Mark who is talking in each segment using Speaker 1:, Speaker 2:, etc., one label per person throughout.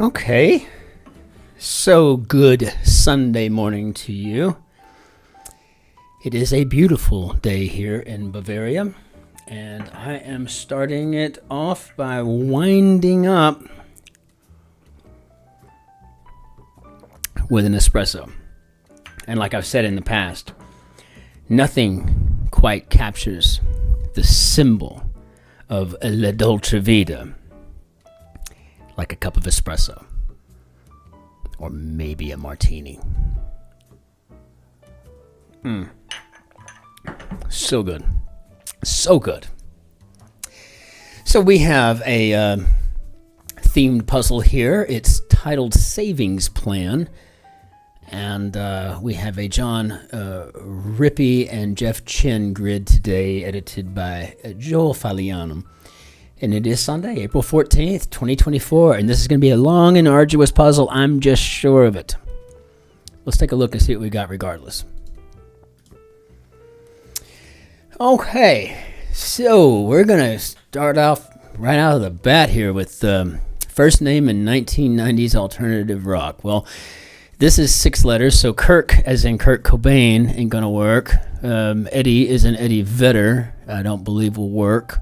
Speaker 1: Okay, so good Sunday morning to you. It is a beautiful day here in Bavaria, and I am starting it off by winding up with an espresso. And like I've said in the past, nothing quite captures the symbol of La Dolce Vita like a cup of espresso, or maybe a martini. So good. So good. So we have a themed puzzle here. It's titled Savings Plan. And we have a John Rippey and Jeff Chin grid today, edited by Joel Falianum. And it is Sunday, April 14th, 2024. And this is going to be a long and arduous puzzle. I'm just sure of it. Let's take a look and see what we got regardless. Okay, so we're going to start off right out of the bat here with first name in 1990s alternative rock. Well, this is 6 letters, so Kirk, as in Kurt Cobain, ain't going to work. Eddie is an Eddie Vedder. I don't believe will work.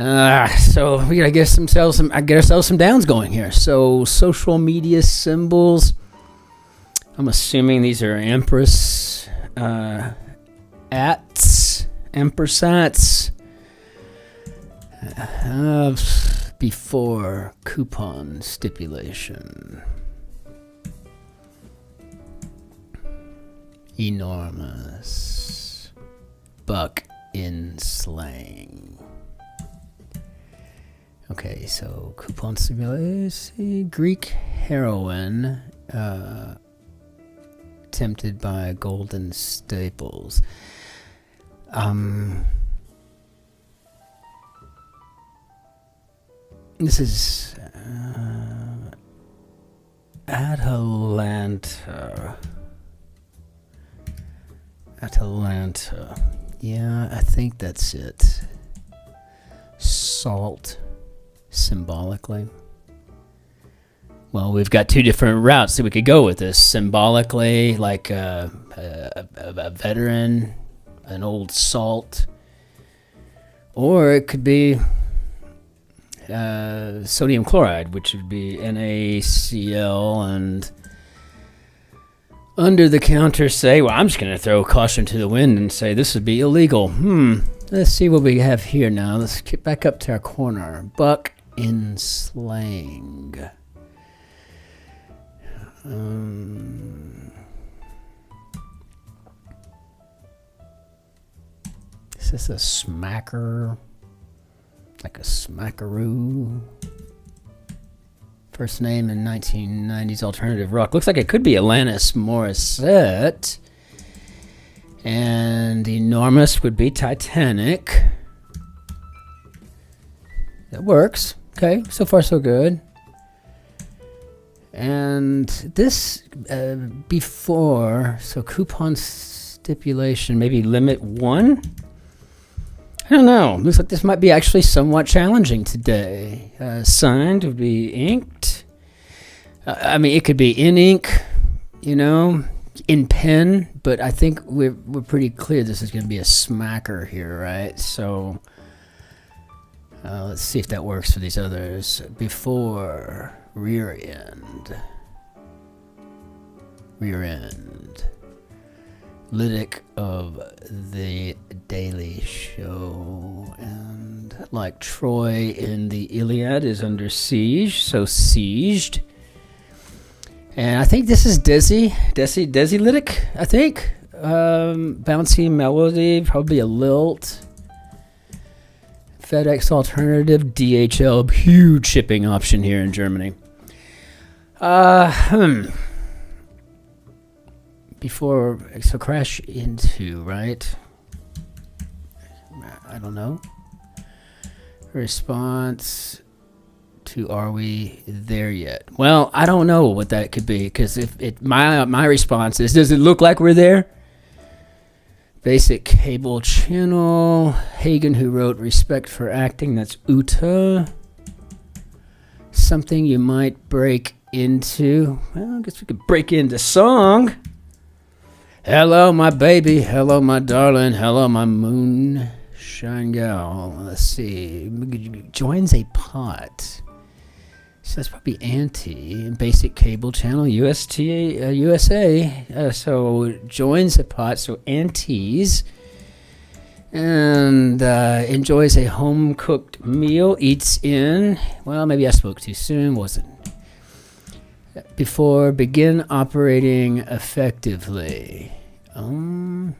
Speaker 1: So we gotta get ourselves some downs going here. So social media symbols. I'm assuming these are Empress, Empressats. Before coupon stipulation. Enormous. Buck in slang. Okay, so coupon stipulation. Greek heroine tempted by golden staples. This is Atalanta. Yeah, I think that's it. Salt. Symbolically. Well, we've got 2 different routes that we could go with this. Symbolically, like a veteran, an old salt. Or it could be sodium chloride, which would be NaCl, and under the counter say, well, I'm just going to throw caution to the wind and say this would be illegal. Let's see what we have here now. Let's get back up to our corner. Buck in slang. Is this a smacker? Like a smackaroo? First name in 1990s alternative rock. Looks like it could be Alanis Morissette. And enormous would be Titanic. That works. Okay, so far so good. And this before, so coupon stipulation, maybe limit 1? I don't know. Looks like this might be actually somewhat challenging today. Signed would be inked. I mean, it could be in ink, in pen, but I think we're pretty clear this is going to be a smacker here, right? So let's see if that works for these others. Before, rear end. Lytic of the Daily Show. And like Troy in the Iliad is under siege, so sieged. And I think this is Desi Lytic, I think. Bouncy melody, probably a lilt. FedEx alternative, DHL, huge shipping option here in Germany. Before, so crash into, right? I don't know. Response to are we there yet? Well, I don't know what that could be, because if my response is, does it look like we're there? Basic cable channel. Hagen, who wrote Respect for Acting, that's Uta. something you might break into. Well, I guess we could break into song. Hello, my baby. Hello, my darling. Hello, my moonshine gal. Let's see. Joins a pot. So that's probably Auntie. Basic cable channel, USA. So joins a pot. So Auntie's. And enjoys a home-cooked meal. Eats in. Well, maybe I spoke too soon. Wasn't. Before begin operating effectively. When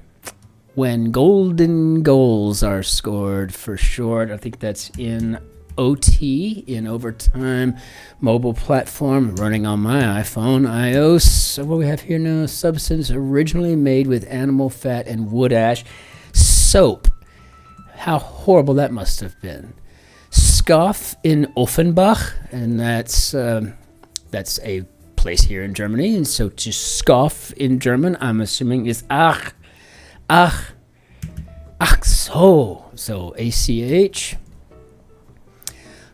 Speaker 1: golden goals are scored, for short. I think that's in OT, in overtime mobile platform, running on my iPhone, iOS. So what we have here now, substance originally made with animal fat and wood ash. Soap. How horrible that must have been. Scoff in Offenbach, and that's a place here in Germany. And so to scoff in German, I'm assuming is ach, so ACH.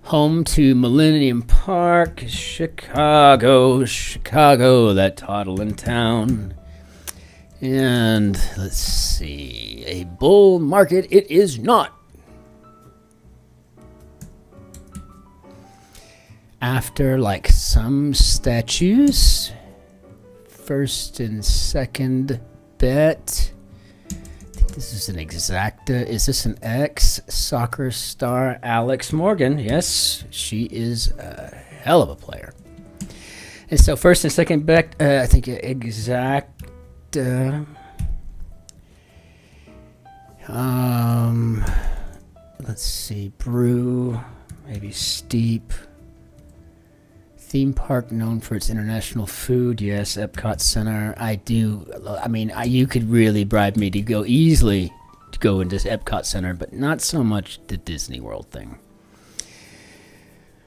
Speaker 1: Home to Millennium Park, Chicago, that toddling town. And let's see, a bull market it is not. After, like some statues, first and second bet. I think this is an exacta. Is this an X? Soccer star Alex Morgan. Yes, she is a hell of a player. And so first and second bet, I think exact. Let's see, brew, maybe steep. Theme park known for its international food. Yes, Epcot Center. You could really bribe me to go easily to go into Epcot Center, but not so much the Disney World thing.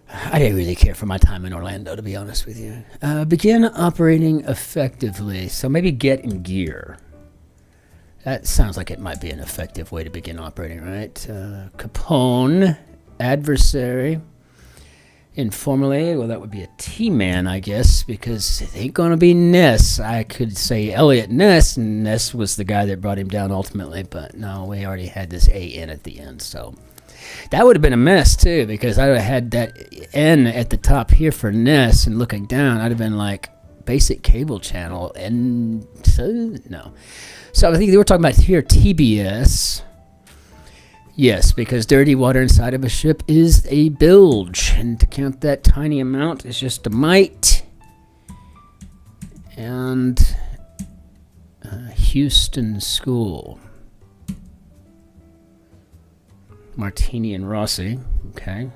Speaker 1: I didn't really care for my time in Orlando, to be honest with you. Begin operating effectively. So maybe get in gear. That sounds like it might be an effective way to begin operating, right? Capone, adversary. Informally, well, that would be a T-man, I guess, because it ain't going to be Ness. I could say Elliot Ness, and Ness was the guy that brought him down ultimately, but no, we already had this A-N at the end, so that would have been a mess, too, because I would have had that N at the top here for Ness, and looking down, I'd have been like, basic cable channel, and no. So I think they were talking about here, TBS. Yes, because dirty water inside of a ship is a bilge, and to count that tiny amount is just a mite. And Houston School. Martini and Rossi, okay.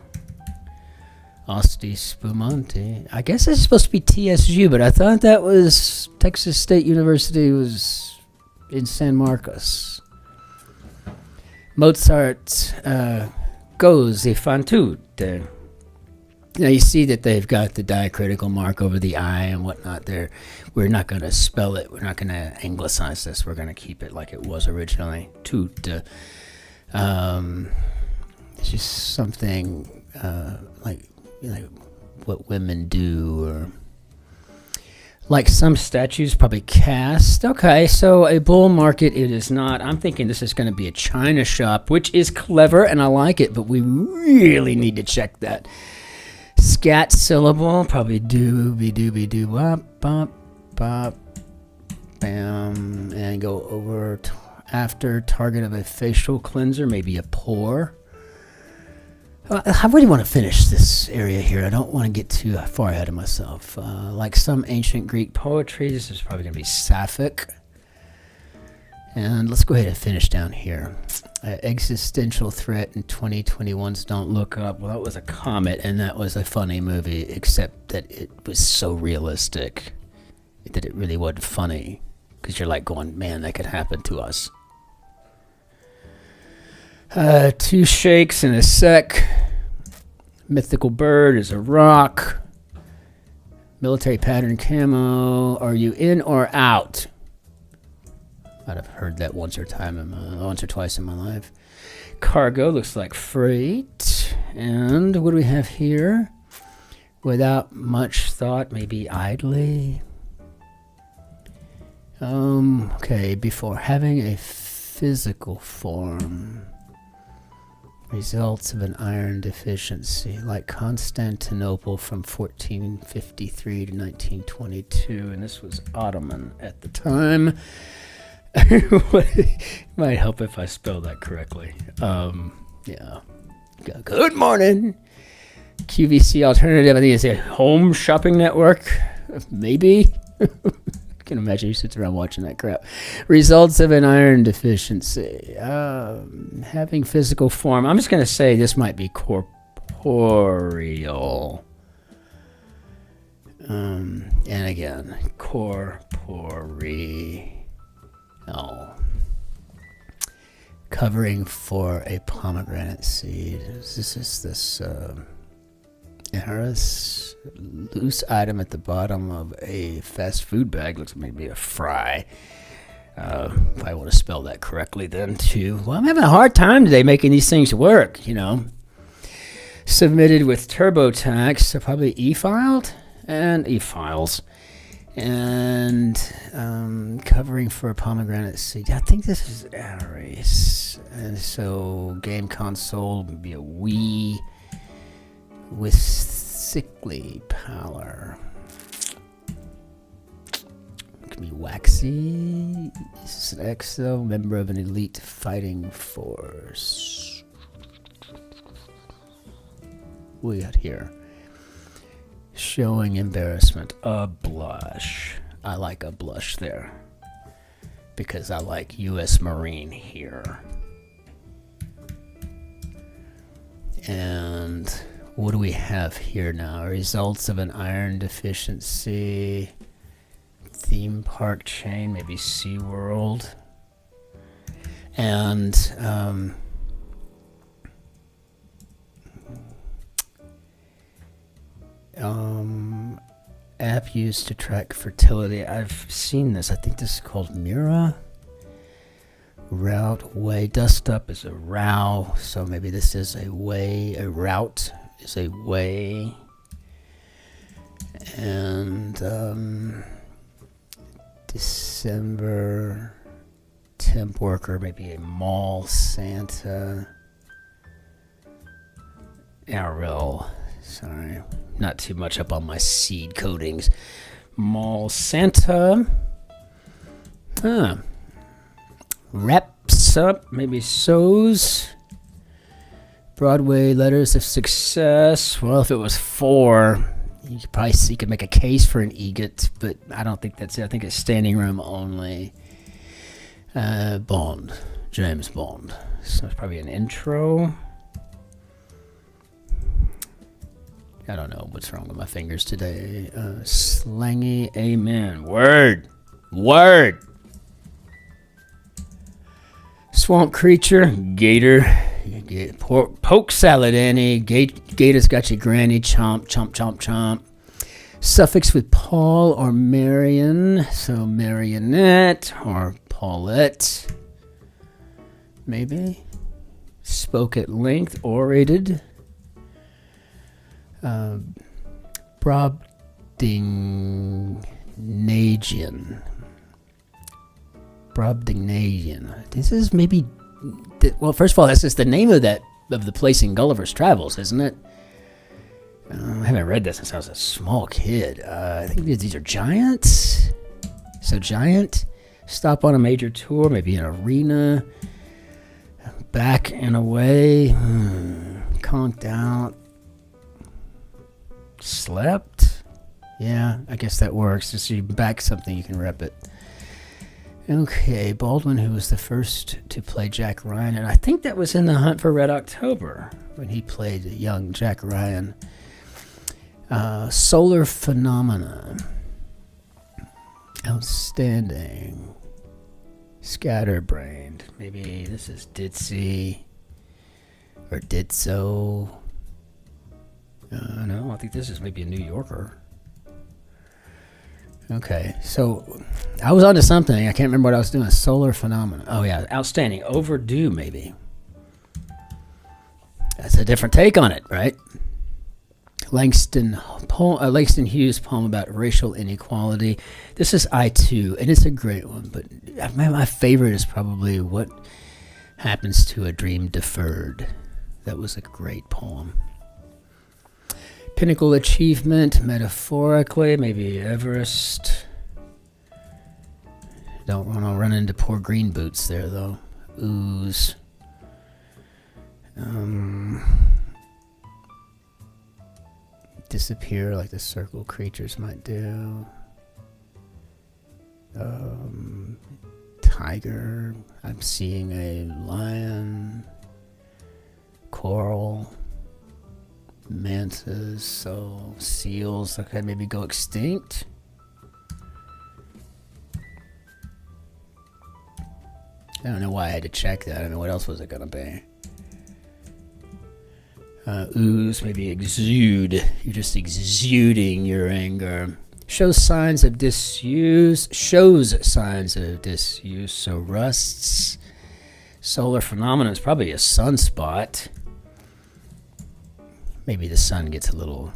Speaker 1: Asti Spumante. I guess it's supposed to be TSU, but I thought that was Texas State University was in San Marcos. Mozart goes the fan tutte. Now you see that they've got the diacritical mark over the I and whatnot there. We're not going to spell it. We're not going to anglicize this. We're going to keep it like it was originally. Tutte. It's just something like what women do, or like some statues probably cast. Okay, so a bull market it is not. I'm thinking this is going to be a china shop, which is clever and I like it, but we really need to check that. Scat syllable, probably dooby wop bop bop bam, and go over after target of a facial cleanser, maybe a pore. I really want to finish this area here. I don't want to get too far ahead of myself. Like some ancient Greek poetry, this is probably going to be Sapphic. And let's go ahead and finish down here. Existential threat in 2021's Don't Look Up. Well, that was a comet, and that was a funny movie, except that it was so realistic that it really wasn't funny. Because you're like going, man, that could happen to us. Two shakes and a sec. Mythical bird is a rock. Military pattern camo. Are you in or out? I'd have heard that once or twice in my life. Cargo looks like freight. And what do we have here? without much thought, maybe idly. Okay, before having a physical form. Results of an iron deficiency, like Constantinople from 1453 to 1922, and this was Ottoman at the time. Might help if I spell that correctly. Yeah. Good morning. QVC Alternative, I think it's a home shopping network. Maybe. I can imagine you sit around watching that crap. Results of an iron deficiency. Having physical form. I'm just going to say this might be corporeal. And again, corporeal. Covering for a pomegranate seed. This is this loose item at the bottom of a fast food bag. Looks like maybe a fry. If I want to spell that correctly then too. Well, I'm having a hard time today making these things work, you know. Submitted with TurboTax, so probably e-filed and e-files. And covering for a pomegranate seed. I think this is Aries. And so game console would be a Wii with sickly pallor. It could be waxy. This is an EXO, member of an elite fighting force. What we got here? Showing embarrassment. A blush. I like a blush there. Because I like U.S. Marine here. And what do we have here now? Results of an iron deficiency. Theme park chain, maybe SeaWorld. And app used to track fertility. I've seen this. I think this is called Mira. Route, way. Dust up is a row. So maybe this is a way. A route is a way. And December temp worker, maybe a mall Santa. RL. Sorry, not too much up on my seed codings. Mall Santa. Reps up, maybe sows. Broadway letters of success. Well, if it was 4, you could probably see, you could make a case for an EGOT, but I don't think that's it. I think it's standing room only. Bond, James Bond. So it's probably an intro. I don't know what's wrong with my fingers today. Slangy amen. Word. Swamp creature. Gator. Poke salad, Annie. Gator's got your granny. Chomp, chomp, chomp, chomp. Suffix with Paul or Marion. So marionette or Paulette. Maybe. Spoke at length. Orated. Brobdingnagian. This is maybe, well, first of all, that's just the name of the place in Gulliver's Travels, isn't it? I haven't read this since I was a small kid. I think these are giants. So giant. Stop on a major tour, maybe an arena. Back and away. Conked out. Slept? Yeah, I guess that works. Just so you back something, you can rep it. Okay, Baldwin, who was the first to play Jack Ryan, and I think that was in The Hunt for Red October when he played young Jack Ryan. Solar Phenomena. Outstanding. Scatterbrained. Maybe this is Ditzy or Ditso. No, I think this is maybe a New Yorker. Okay, so I was onto something. I can't remember what I was doing. Solar Phenomena. Oh, yeah, outstanding. Overdue, maybe. That's a different take on it, right? Langston Hughes' poem about racial inequality. This is I2, and it's a great one, but my favorite is probably What Happens to a Dream Deferred. That was a great poem. Pinnacle achievement, metaphorically, maybe Everest. Don't want to run into poor green boots there, though. Ooze. Disappear like the circle creatures might do. Tiger. I'm seeing a lion. Coral. Mantas. So seals. Okay, maybe go extinct. I don't know why I had to check that. I don't know what else was it gonna be. Ooze, maybe exude. You're just exuding your anger. Shows signs of disuse. So rusts. Solar phenomenon is probably a sunspot. Maybe the sun gets a little,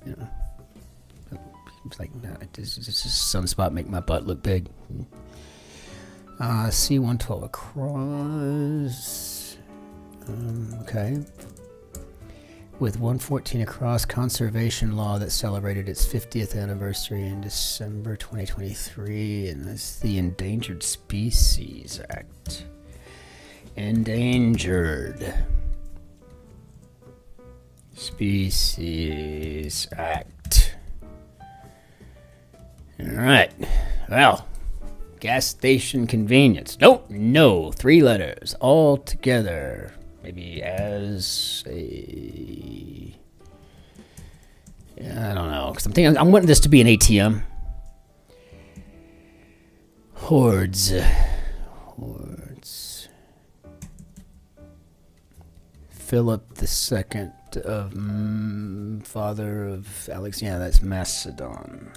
Speaker 1: it's like, no, does this sunspot make my butt look big? C112 across. Okay. With 114 across, conservation law that celebrated its 50th anniversary in December 2023, and that's the Endangered Species Act. Endangered Species Act. All right. Well, gas station convenience. Nope. No. 3 letters all together. Maybe as a... I don't know. Because I'm wanting this to be an ATM. Hordes. Philip II of father of Alex. Yeah, that's Macedon.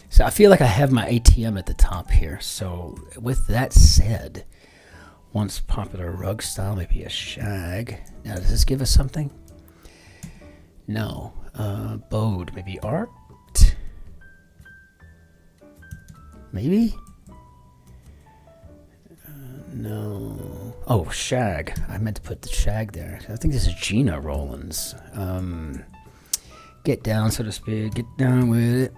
Speaker 1: So I feel like I have my ATM at the top here. So with that said, once popular rug style, maybe a shag. Now, does this give us something? No. Bode, maybe art? Maybe? No. Oh, shag. I meant to put the shag there. I think this is Gina Rollins. Get down, so to speak. Get down with it.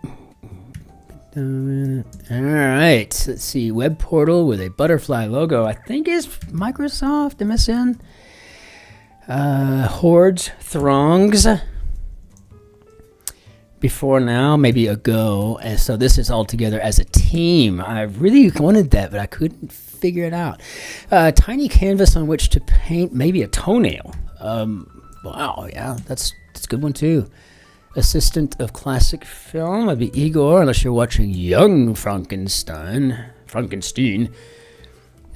Speaker 1: All right. Let's see. Web portal with a butterfly logo. I think is Microsoft, MSN. Hordes, throngs. Before now, maybe ago. And so this is all together as a team. I really wanted that, but I couldn't figure it out. Tiny canvas on which to paint maybe a toenail. Wow, yeah, that's a good one too. Assistant of classic film would be Igor, unless you're watching Young Frankenstein.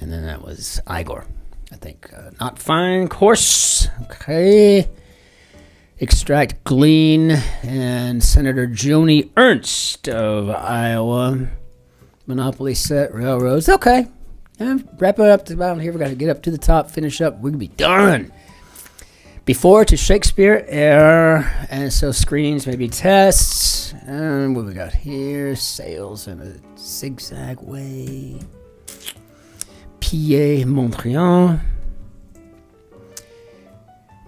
Speaker 1: And then that was Igor, I think. Not fine, course. Okay. Extract, glean, and Senator Joni Ernst of Iowa. Monopoly set, railroads. Okay. Yeah, wrap it up to about here. We got to get up to the top, finish up. We're going to be done. Before to Shakespeare era, and so screens, maybe tests. And what we got here? Sails in a zigzag way. Pied Montbriand.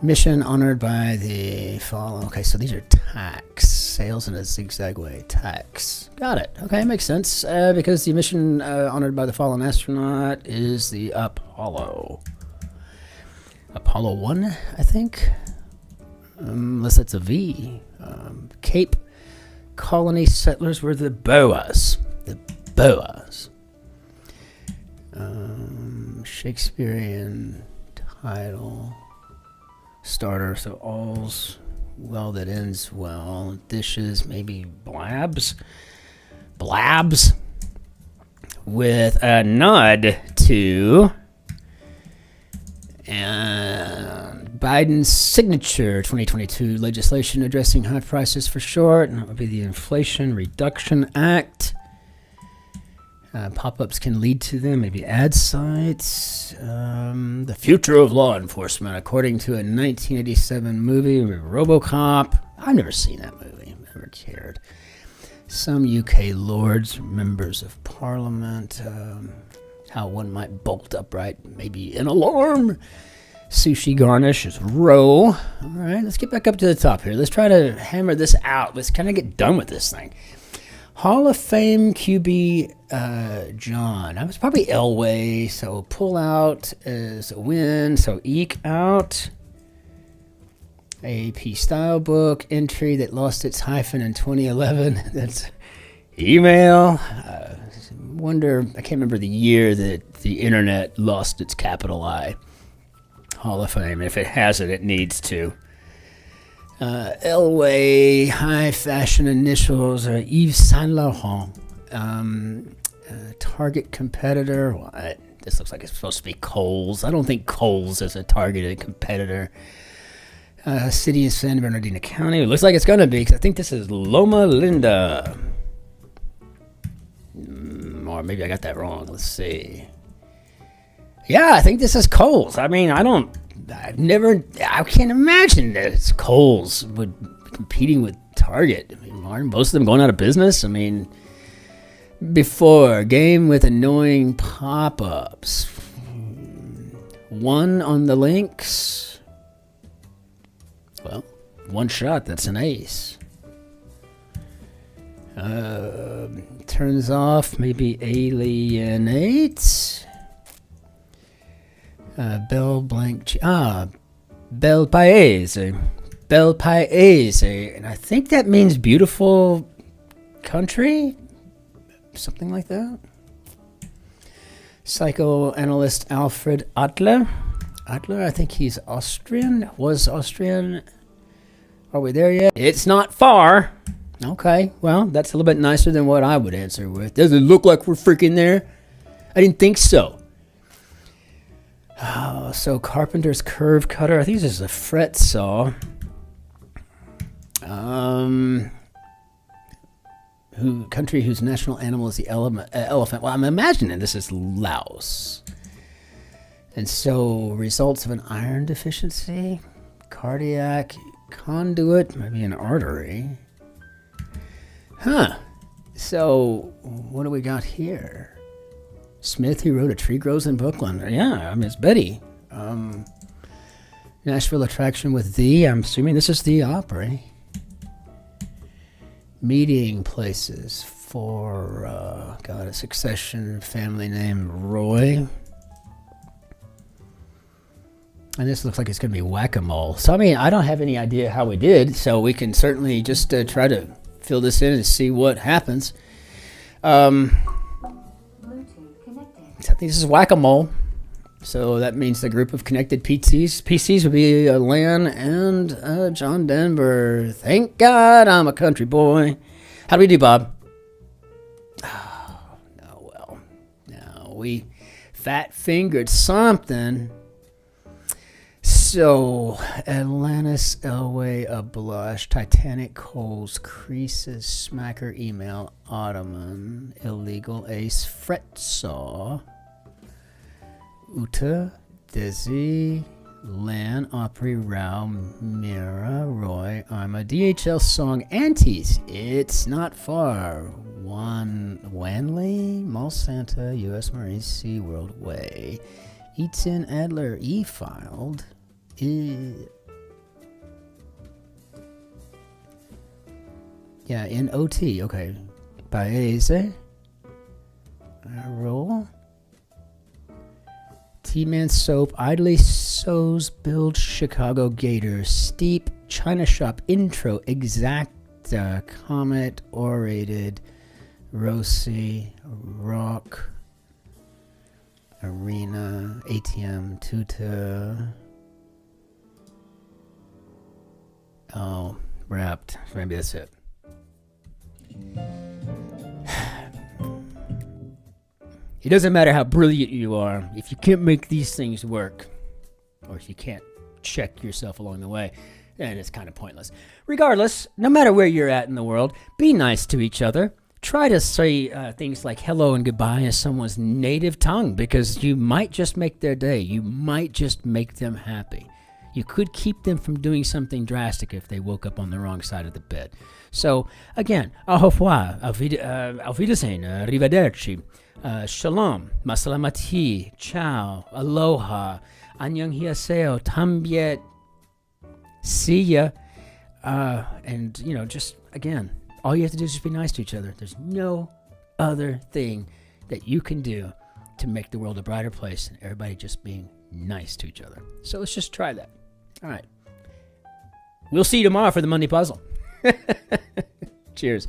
Speaker 1: Mission honored by the fall. Okay, so these are tacks. Sails in a zigzag way. Tacks. Got it. Okay, makes sense. Because the mission honored by the fallen astronaut is the Apollo. Apollo 1, I think. Unless it's a V. Cape Colony settlers were the Boas. The Boas. Shakespearean title. Starter, so all's well that ends well. Dishes, maybe blabs. With a nod to and Biden's signature 2022 legislation addressing high prices for short, and that would be the Inflation Reduction Act. Pop-ups can lead to them, maybe ad sites. The future of law enforcement, according to a 1987 movie, RoboCop. I've never seen that movie. Never cared. Some UK lords, members of parliament. How one might bolt upright, maybe an alarm. Sushi garnish is row. All right, let's get back up to the top here. Let's try to hammer this out. Let's kind of get done with this thing. Hall of Fame QB John. I was probably Elway, so pull out is a win, so eke out. AP style book entry that lost its hyphen in 2011. That's email. Wonder, I can't remember the year that the internet lost its capital I. Hall of Fame. If it hasn't, it needs to. Elway, high fashion initials, Yves Saint Laurent, target competitor. What? This looks like it's supposed to be Kohl's. I don't think Kohl's is a targeted competitor. City of San Bernardino County. It looks like it's going to be, because I think this is Loma Linda. Or maybe I got that wrong. Let's see. Yeah, I think this is Kohl's. I mean, I can't imagine that it's Kohl's would be competing with Target. I mean, aren't most of them going out of business? I mean, before, game with annoying pop-ups. One on the links. Well, one shot, that's an ace. Turns off, maybe alienates. Bel Paese. Bel Paese. And I think that means beautiful country? Something like that. Psychoanalyst Alfred Adler. Adler, I think he's Austrian. Was Austrian. Are we there yet? It's not far. Okay, well, that's a little bit nicer than what I would answer with. Does it look like we're freaking there? I didn't think so. Oh, so Carpenter's curve cutter. I think this is a fret saw. Country whose national animal is the elephant. Well, I'm imagining this is Laos. And so results of an iron deficiency, cardiac conduit, maybe an artery. Huh. So what do we got here? Smith, who wrote A Tree Grows in Brooklyn. Yeah, I mean, it's Betty. Nashville attraction with thee. I'm assuming this is the Opry. Meeting places for, a succession family name Roy. And this looks like it's going to be whack-a-mole. So, I mean, I don't have any idea how we did, so we can certainly just try to fill this in and see what happens. I think this is whack-a-mole. So that means the group of connected PCs would be Lan and John Denver. Thank God I'm a country boy. How do we do, Bob? Oh, no, well, no, we fat-fingered something. So, Atlantis, Elway, a blush, Titanic, Coles, creases, smacker, email, ottoman, illegal, ace, fret saw, Uta, Desi, Lan, Opry, Rao, Mira, Roy, Arma, DHL song, Antes, it's not far, Wanley, Mall Santa, U.S. Marines, SeaWorld Way, Eaton, Adler, E-filed, yeah, in OT, okay. Paese. Roll. T-Man Soap. Idly Sews. Build Chicago Gators. Steep. China Shop. Intro. Exacta. Comet. Orated. Rossi. Rock. Arena. ATM. Tuta. Oh, wrapped. Maybe that's it. It doesn't matter how brilliant you are if you can't make these things work, or if you can't check yourself along the way, then it's kind of pointless. Regardless, no matter where you're at in the world, be nice to each other. try to say things like hello and goodbye in someone's native tongue, because you might just make their day. You might just make them happy. You could keep them from doing something drastic if they woke up on the wrong side of the bed. So, again, au revoir, auf Wiedersehen, arrivederci, shalom, masalamati, ciao, aloha, annyeonghaseyo, tambiet, see ya. And, you know, just, again, all you have to do is just be nice to each other. There's no other thing that you can do to make the world a brighter place than everybody just being nice to each other. So let's just try that. All right. We'll see you tomorrow for the Monday puzzle. Cheers.